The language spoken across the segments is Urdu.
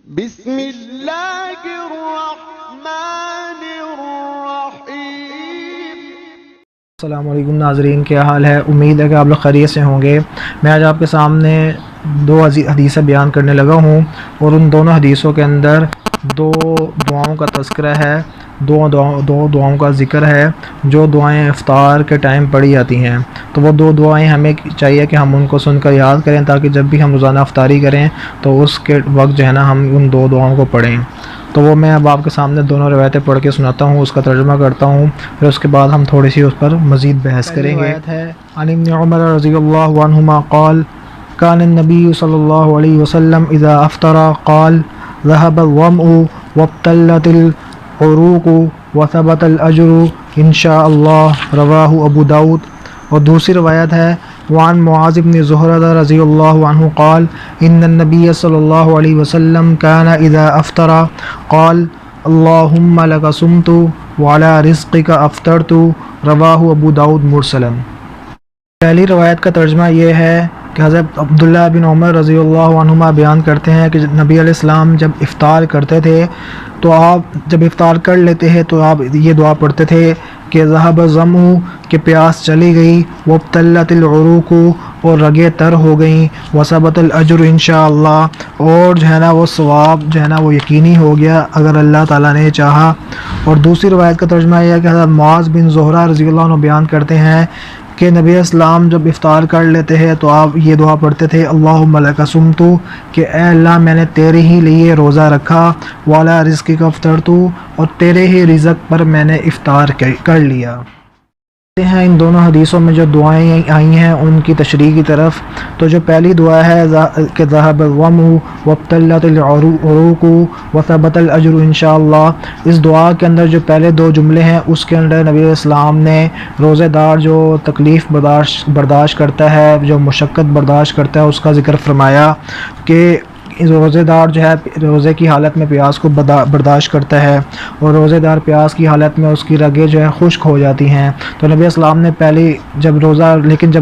بسم اللہ الرحمن الرحیم۔ السلام علیکم ناظرین، کیا حال ہے؟ امید ہے کہ آپ لوگ خیریت سے ہوں گے۔ میں آج آپ کے سامنے دو حدیثیں بیان کرنے لگا ہوں، اور ان دونوں حدیثوں کے اندر دو دعاؤں کا تذکرہ ہے، دو دعاؤں کا ذکر ہے جو دعائیں افطار کے ٹائم پڑھی جاتی ہیں۔ تو وہ دو دعائیں ہمیں چاہیے کہ ہم ان کو سن کر یاد کریں، تاکہ جب بھی ہم روزانہ افطاری کریں تو اس کے وقت جو ہے نا ہم ان دو دعاؤں کو پڑھیں۔ تو وہ میں اب آپ کے سامنے دونوں روایتیں پڑھ کے سناتا ہوں، اس کا ترجمہ کرتا ہوں، پھر اس کے بعد ہم تھوڑی سی اس پر مزید بحث کریں گے۔ روایت ہے عن ابن عمر رضی اللہ عنہما قال كان النبي صلی اللہ علیہ وسلم اذا افطر قال ذهب الظمأ وابتلت العروق وثبت الاجر ان شاء اللہ، رواہ ابو داود۔ اور دوسری روایت ہے وعن معاذ بن زہرہ رضی اللہ عنہ قال ان النبی صلی اللہ علیہ وسلم كان اذا افطر قال اللہم لک صمت وعلی رزقک افطرت، رواہ ابو داود مرسلا۔ پہلی روایت کا ترجمہ یہ ہے کہ حضرت عبداللہ بن عمر رضی اللہ عنہما بیان کرتے ہیں کہ نبی علیہ السلام جب افطار کرتے تھے تو آپ جب افطار کر لیتے ہیں تو آپ یہ دعا پڑھتے تھے کہ ذہب الظمأ، کہ پیاس چلی گئی، وابتلت العروق، اور رگیں تر ہو گئیں، وثبت الاجر انشاءاللہ، اور جو ہے نا وہ ثواب جو ہے نا وہ یقینی ہو گیا اگر اللہ تعالیٰ نے چاہا۔ اور دوسری روایت کا ترجمہ یہ ہے کہ حضرت معاذ بن زہرہ رضی اللہ عنہ بیان کرتے ہیں کہ نبی اسلام جب افطار کر لیتے ہیں تو آپ یہ دعا پڑھتے تھے اللہم لک صمت، کہ اے اللہ میں نے تیرے ہی لیے روزہ رکھا، وعلی رزقک افطرت، اور تیرے ہی رزق پر میں نے افطار کر لیا۔ ہیں ان دونوں حدیثوں میں جو دعائیں آئی ہیں ان کی تشریح کی طرف۔ تو جو پہلی دعا ہے کہ ذهب الظمأ وابتلت العروق وثبت الاجر انشاءاللہ، اس دعا کے اندر جو پہلے دو جملے ہیں اس کے اندر نبی علیہ السلام نے روزے دار جو تکلیف برداشت کرتا ہے، جو مشقت برداشت کرتا ہے، اس کا ذکر فرمایا کہ روزے دار جو ہے روزے کی حالت میں پیاس کو برداشت کرتا ہے، اور روزے دار پیاس کی حالت میں اس کی رگیں جو ہے خشک ہو جاتی ہیں۔ تو نبی اسلام نے جب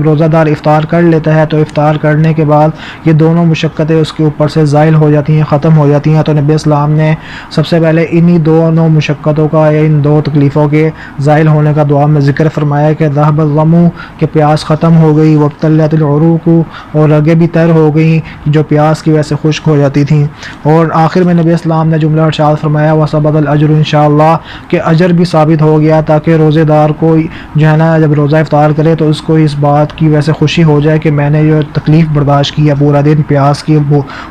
روزہ دار افطار کر لیتا ہے تو افطار کرنے کے بعد یہ دونوں مشقتیں اس کے اوپر سے زائل ہو جاتی ہیں، ختم ہو جاتی ہیں۔ تو نبی اسلام نے سب سے پہلے انہی دونوں مشقتوں کا یا ان دو تکلیفوں کے زائل ہونے کا دعا میں ذکر فرمایا کہ ذهب الظمأ، کہ پیاس ختم ہو گئی، وابتلت العروق، اور رگیں بھی تر ہو گئیں جو پیاس کی وجہ سے خشک ہو جاتی تھیں۔ اور آخر میں نبی اسلام نے جملہ ارشاد فرمایا وثبت الاجر انشاءاللہ، کہ اجر بھی ثابت ہو گیا، تاکہ روزے دار کو جو ہے نا جب روزہ افطار کرے تو اس کو اس بات کی وجہ سے خوشی ہو جائے کہ میں نے جو تکلیف برداشت کی ہے پورا دن پیاس کی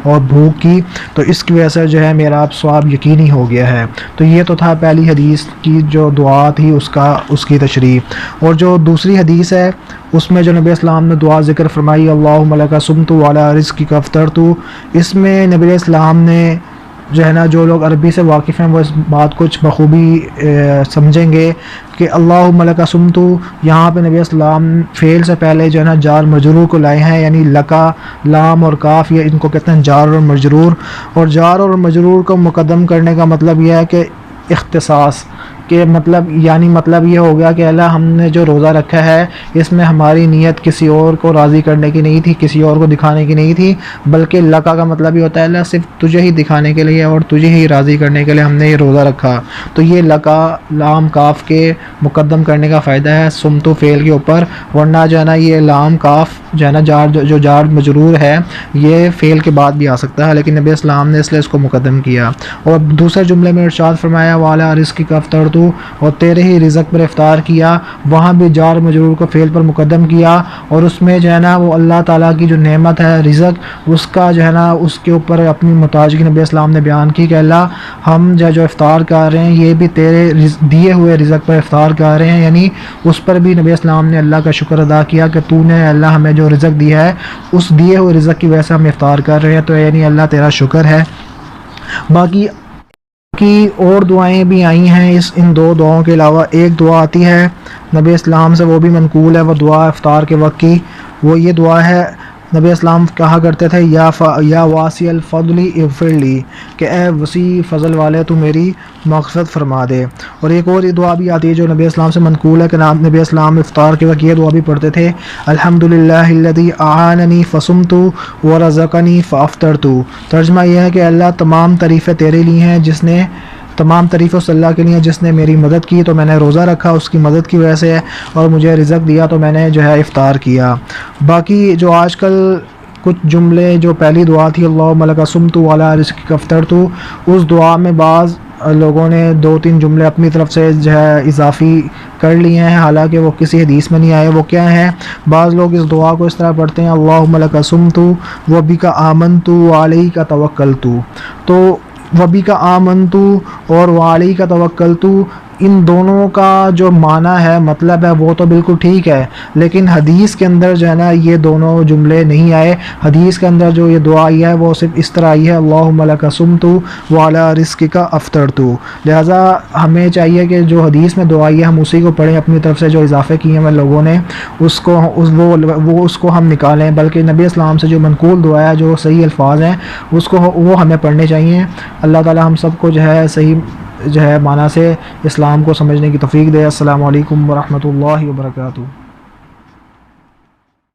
اور بھوک کی، تو اس کی وجہ سے جو ہے میرا اب ثواب یقینی ہو گیا ہے۔ تو یہ تو تھا پہلی حدیث کی جو دعا تھی اس کی تشریح۔ اور جو دوسری حدیث ہے اس میں جو نبی اسلام نے دعا ذکر فرمائی اللہم لک صمت وعلی رزقک افطرت، اس میں نبی اسلام نے جو ہے نا جو لوگ عربی سے واقف ہیں وہ اس بات کچھ بخوبی سمجھیں گے کہ اللہم لک صمت، یہاں پہ نبی اسلام فعل سے پہلے جو ہے نا جار مجرور کو لائے ہیں، یعنی لکا، لام اور کاف، یہ ان کو کہتے ہیں جار اور مجرور۔ اور جار اور مجرور کو مقدم کرنے کا مطلب یہ ہے کہ اختصاص کہ مطلب یہ ہو گیا کہ اللہ ہم نے جو روزہ رکھا ہے اس میں ہماری نیت کسی اور کو راضی کرنے کی نہیں تھی، کسی اور کو دکھانے کی نہیں تھی، بلکہ لکا کا مطلب یہ ہوتا ہے اللہ صرف تجھے ہی دکھانے کے لیے اور تجھے ہی راضی کرنے کے لیے ہم نے یہ روزہ رکھا۔ تو یہ لکا لام کاف کے مقدم کرنے کا فائدہ ہے سمتو فعل کے اوپر، ورنہ جو ہے نا یہ لام کاف جو ہے نا جار مجرور ہے یہ فعل کے بعد بھی آ سکتا ہے، لیکن نبی اسلام نے اس لیے اس کو مقدم کیا۔ اور دوسرے جملے میں ارشاد فرمایا وعلی رزقک افطرت، اور تیرے ہی رزق پر افطار کیا، وہاں بھی جار مجرور کو فعل پر مقدم کیا، اور اس میں جو ہے نا وہ اللہ تعالیٰ کی جو نعمت ہے رزق، اس کا جو ہے نا اس کے اوپر اپنی محتاجگی نبی اسلام نے بیان کی کہ اللہ ہم جو افطار کر رہے ہیں یہ بھی تیرے دیے ہوئے رزق پر افطار کر رہے ہیں، یعنی اس پر بھی نبی اسلام نے اللہ کا شکر ادا کیا کہ تو نے اللہ ہمیں جو رزق دیا ہے اس دیے ہوئے رزق کی وجہ سے ہم افطار کر رہے ہیں، تو یعنی اللہ تیرا شکر ہے۔ باقی کی اور دعائیں بھی آئی ہیں ان دو دعاؤں کے علاوہ۔ ایک دعا آتی ہے نبی اسلام سے، وہ بھی منقول ہے، وہ دعا افطار کے وقت کی، وہ یہ دعا ہے نبی اسلام کہا کرتے تھے یا واسی الفضل اغفر لی، کہ اے وسیع فضل والے تو میری مغفرت فرما دے۔ اور ایک اور دعا بھی آتی ہے جو نبی اسلام سے منقول ہے کہ نبی اسلام افطار کے وقت یہ دعا بھی پڑھتے تھے، الحمدللہ الذی اعاننی فصمت ورزقنی فافطرت۔ ترجمہ یہ ہے کہ اللہ تمام تعریفیں تیرے لیے ہیں، تمام تعریف اس اللہ کے لیے جس نے میری مدد کی تو میں نے روزہ رکھا اس کی مدد کی وجہ سے، اور مجھے رزق دیا تو میں نے افطار کیا۔ باقی جو آج کل کچھ جملے، جو پہلی دعا تھی اللہم لک صمت وعلی رزقک افطرت، اس دعا میں بعض لوگوں نے 2-3 جملے اپنی طرف سے اضافی کر لیے ہیں، حالانکہ وہ کسی حدیث میں نہیں آئے۔ وہ کیا ہیں؟ بعض لوگ اس دعا کو اس طرح پڑھتے ہیں اللہم لک صمت وبک آمنت وعلیک توکلت، تو وبک آمنت اور وعلیک توکلت، ان دونوں کا جو معنی ہے، مطلب ہے، وہ تو بالکل ٹھیک ہے، لیکن حدیث کے اندر جو ہے نا یہ دونوں جملے نہیں آئے۔ حدیث کے اندر جو یہ دعا آئی ہے وہ صرف اس طرح آئی ہے اللہم لک صمت وعلی رزقک افطرت۔ لہٰذا ہمیں چاہیے کہ جو حدیث میں دعا آئی ہے ہم اسی کو پڑھیں، اپنی طرف سے جو اضافے کیے ہیں لوگوں نے اس کو ہم نکالیں، بلکہ نبی اسلام سے جو منقول دعا ہے، جو صحیح الفاظ ہیں وہ ہمیں پڑھنے چاہیے۔ اللہ تعالی ہم سب کو صحیح معنی سے اسلام کو سمجھنے کی توفیق دے۔ السلام علیکم ورحمۃ اللہ وبرکاتہ۔